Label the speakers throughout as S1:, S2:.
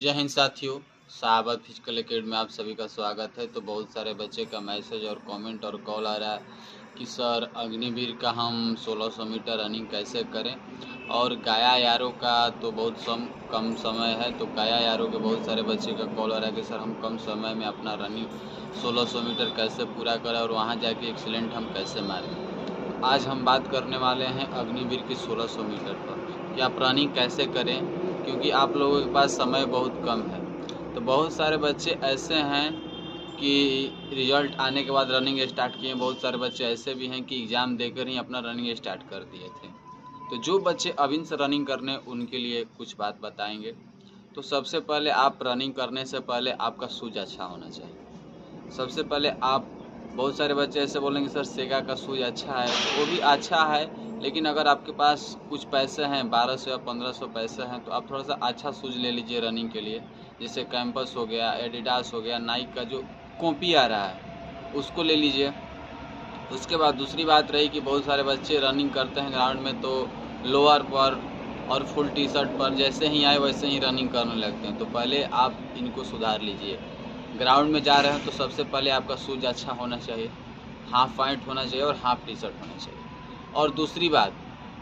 S1: जय हिंद साथियों। Shahabad physical academy में आप सभी का स्वागत है। तो बहुत सारे बच्चे का मैसेज और कमेंट और कॉल आ रहा है कि सर अग्निवीर का हम 1600 मीटर रनिंग कैसे करें, और गाया यारों का तो बहुत कम समय है। तो गाया यारों के बहुत सारे बच्चे का कॉल आ रहा है कि सर हम कम समय में अपना रनिंग 1600 मीटर कैसे पूरा करें और वहाँ जाके एक्सीलेंट हम कैसे मारें। आज हम बात करने वाले हैं अग्निवीर की 1600 मीटर पर कि आप रनिंग कैसे करें, क्योंकि आप लोगों के पास समय बहुत कम है। तो बहुत सारे बच्चे ऐसे हैं कि रिजल्ट आने के बाद रनिंग स्टार्ट किए, बहुत सारे बच्चे ऐसे भी हैं कि एग्ज़ाम देकर ही अपना रनिंग स्टार्ट कर दिए थे। तो जो बच्चे अभी से रनिंग करने उनके लिए कुछ बात बताएंगे। तो सबसे पहले आप रनिंग करने से पहले आपका शूज अच्छा होना चाहिए। सबसे पहले आप बहुत सारे बच्चे ऐसे बोलेंगे सर सेगा का शूज अच्छा है, तो वो भी अच्छा है, लेकिन अगर आपके पास कुछ पैसे हैं 1200 या 1500 पैसे हैं तो आप थोड़ा सा अच्छा शूज ले लीजिए रनिंग के लिए। जैसे कैंपस हो गया, एडिडास हो गया, नाइक का जो कॉपी आ रहा है उसको ले लीजिए। उसके बाद दूसरी बात रही कि बहुत सारे बच्चे रनिंग करते हैं ग्राउंड में तो लोअर पर और फुल टी शर्ट पर जैसे ही आए वैसे ही रनिंग करने लगते हैं। तो पहले आप इनको सुधार लीजिए। ग्राउंड में जा रहे हैं तो सबसे पहले आपका शूज अच्छा होना चाहिए, हाफ पैंट होना चाहिए और हाफ टी शर्ट होना चाहिए। और दूसरी बात,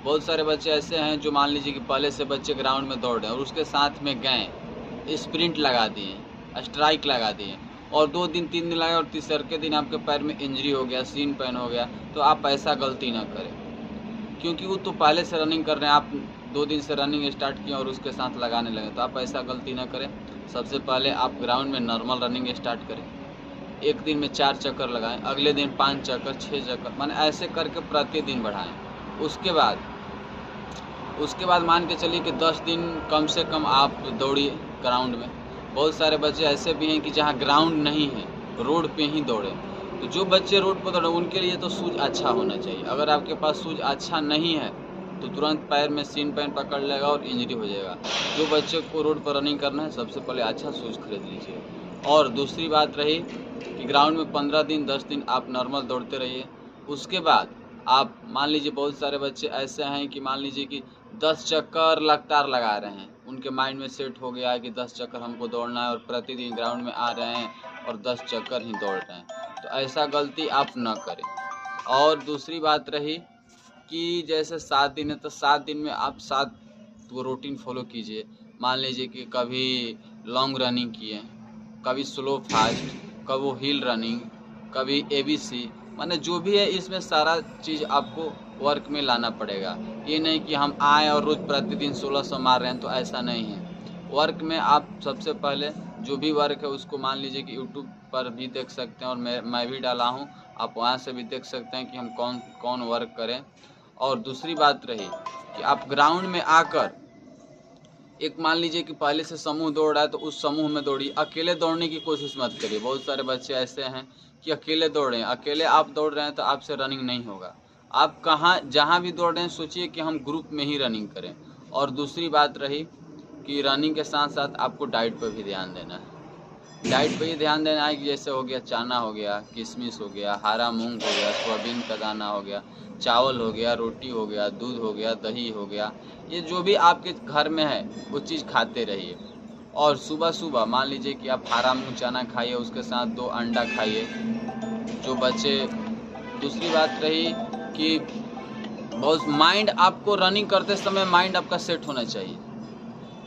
S1: बहुत सारे बच्चे ऐसे हैं जो मान लीजिए कि पहले से बच्चे ग्राउंड में दौड़ रहे हैं और उसके साथ में गए स्प्रिंट लगा दिए, स्ट्राइक लगा दिए, और 2 दिन 3 दिन लगा और तीसरे दिन आपके पैर में इंजरी हो गया, सीन पेन हो गया। तो आप ऐसा गलती ना करें, क्योंकि वो तो पहले से रनिंग कर रहे हैं, आप 2 दिन से रनिंग स्टार्ट किए और उसके साथ लगाने लगे। तो आप ऐसा गलती ना करें। सबसे पहले आप ग्राउंड में नॉर्मल रनिंग स्टार्ट करें। एक दिन में 4 चक्कर लगाएं, अगले दिन 5 चक्कर, 6 चक्कर, माने ऐसे करके प्रतिदिन बढ़ाएं। उसके बाद मान के चलिए कि 10 दिन कम से कम आप दौड़िए ग्राउंड में। बहुत सारे बच्चे ऐसे भी हैं कि जहाँ ग्राउंड नहीं है, रोड पे ही दौड़े। तो जो बच्चे रोड पर दौड़े उनके लिए तो शूज अच्छा होना चाहिए। अगर आपके पास शूज अच्छा नहीं है तो तुरंत पैर में सीन पेन पकड़ लेगा और इंजरी हो जाएगा। जो बच्चे को रोड पर रनिंग करना है सबसे पहले अच्छा शूज खरीद लीजिए। और दूसरी बात रही कि ग्राउंड में 15 दिन 10 दिन आप नॉर्मल दौड़ते रहिए। उसके बाद आप मान लीजिए बहुत सारे बच्चे ऐसे हैं कि मान लीजिए कि 10 चक्कर लगातार लगा रहे हैं, उनके माइंड में सेट हो गया है कि 10 चक्कर हमको दौड़ना है और प्रतिदिन ग्राउंड में आ रहे हैं और 10 चक्कर ही दौड़ रहे हैं। तो ऐसा गलती आप न करें। और दूसरी बात रही कि जैसे 7 दिन है तो 7 दिन में आप 7 वो रूटीन फॉलो कीजिए। मान लीजिए कि कभी लॉन्ग रनिंग किए, कभी स्लो फास्ट, कभी वो हिल रनिंग, कभी ABC, माने जो भी है इसमें सारा चीज़ आपको वर्क में लाना पड़ेगा। ये नहीं कि हम आए और रोज़ प्रतिदिन 1600 मार रहे हैं, तो ऐसा नहीं है। वर्क में आप सबसे पहले जो भी वर्क है उसको मान लीजिए कि यूट्यूब पर भी देख सकते हैं और मैं भी डाला हूँ, आप वहाँ से भी देख सकते हैं कि हम कौन कौन वर्क करें। और दूसरी बात रही कि आप ग्राउंड में आकर एक मान लीजिए कि पहले से समूह दौड़ रहा है तो उस समूह में दौड़िए। अकेले दौड़ने की कोशिश मत करिए। बहुत सारे बच्चे ऐसे हैं कि अकेले दौड़ रहे हैं, अकेले आप दौड़ रहे हैं तो आपसे रनिंग नहीं होगा। आप जहाँ भी दौड़ रहे हैं सोचिए कि हम ग्रुप में ही रनिंग करें। और दूसरी बात रही कि रनिंग के साथ साथ आपको डाइट पर भी ध्यान देना है। डाइट पे ही ध्यान देना है कि जैसे हो गया चना हो गया, किशमिश हो गया, हरा मूंग हो गया, सोयाबीन का दाना हो गया, चावल हो गया, रोटी हो गया, दूध हो गया, दही हो गया, ये जो भी आपके घर में है वो चीज़ खाते रहिए। और सुबह सुबह मान लीजिए कि आप हरा मूंग चना खाइए, उसके साथ 2 अंडा खाइए। जो बच्चे दूसरी बात रही कि बहुत माइंड आपको रनिंग करते समय माइंड आपका सेट होना चाहिए।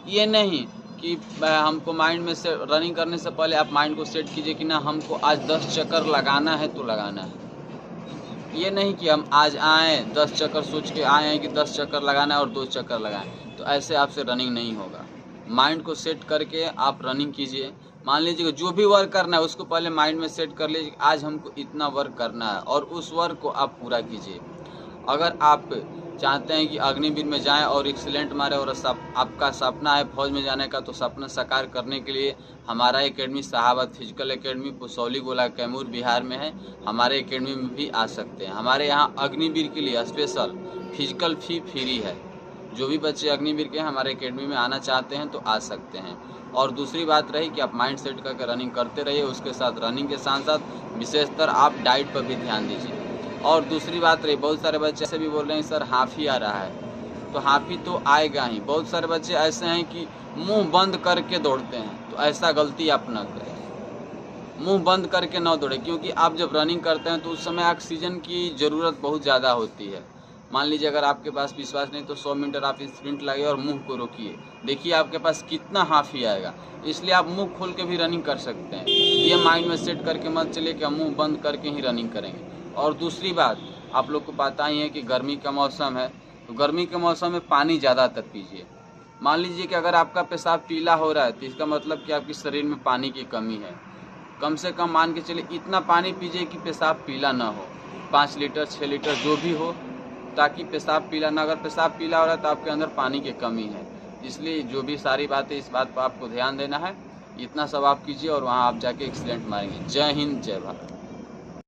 S1: ये नहीं कि हमको माइंड में से रनिंग करने से पहले आप माइंड को सेट कीजिए कि ना हमको आज 10 चक्कर लगाना है तो लगाना है। ये नहीं कि हम आज आए 10 चक्कर सोच के आए हैं कि 10 चक्कर लगाना है और 2 चक्कर लगाएं, तो ऐसे आपसे रनिंग नहीं होगा। माइंड को सेट करके आप रनिंग कीजिए। मान लीजिए कि जो भी वर्क करना है उसको पहले माइंड में सेट कर लीजिए कि आज हमको इतना वर्क करना है और उस वर्क को आप पूरा कीजिए। अगर आप चाहते हैं कि अग्निवीर में जाएं और एक्सीलेंट मारे और आपका सपना है फौज में जाने का, तो सपना साकार करने के लिए हमारा academy Shahabad physical academy Pusauli गोला कैमूर बिहार में है। हमारे एकेडमी में भी आ सकते हैं। हमारे यहाँ अग्निवीर के लिए स्पेशल फिजिकल फी फ्री है। जो भी बच्चे अग्निवीर के हैं हमारे एकेडमी में आना चाहते हैं तो आ सकते हैं। और दूसरी बात रही कि आप माइंड सेट करके रनिंग करते रहिए, उसके साथ रनिंग के साथ साथ विशेषतर आप डाइट पर भी ध्यान दीजिए। और दूसरी बात रही, बहुत सारे बच्चे ऐसे भी बोल रहे हैं सर हाफ ही आ रहा है, तो हाफ ही तो आएगा ही। बहुत सारे बच्चे ऐसे हैं कि मुंह बंद करके दौड़ते हैं, तो ऐसा गलती आप ना करें। मुंह बंद करके ना दौड़े, क्योंकि आप जब रनिंग करते हैं तो उस समय ऑक्सीजन की ज़रूरत बहुत ज़्यादा होती है। मान लीजिए अगर आपके पास विश्वास नहीं तो 100 मीटर आप स्प्रिंट लगाइए और मुंह को रोकिए, देखिए आपके पास कितना हाफ ही आएगा। इसलिए आप मुंह खोल के भी रनिंग कर सकते हैं। ये माइंड में सेट करके मत चलिए कि हम मुंह बंद करके ही रनिंग करेंगे। और दूसरी बात, आप लोग को पता ही है कि गर्मी का मौसम है, तो गर्मी के मौसम में पानी ज़्यादातर पीजिए। मान लीजिए कि अगर आपका पेशाब पीला हो रहा है तो इसका मतलब कि आपके शरीर में पानी की कमी है। कम से कम मान के चलिए इतना पानी पीजिए कि पेशाब पीला ना हो, 5 लीटर 6 लीटर जो भी हो, ताकि पेशाब पीला ना। अगर पेशाब पीला हो रहा है तो आपके अंदर पानी की कमी है। इसलिए जो भी सारी बातें, इस बात पर आपको ध्यान देना है। इतना सब आप कीजिए और वहाँ आप जाके एक्सीलेंट मारेंगे। जय हिंद, जय भारत।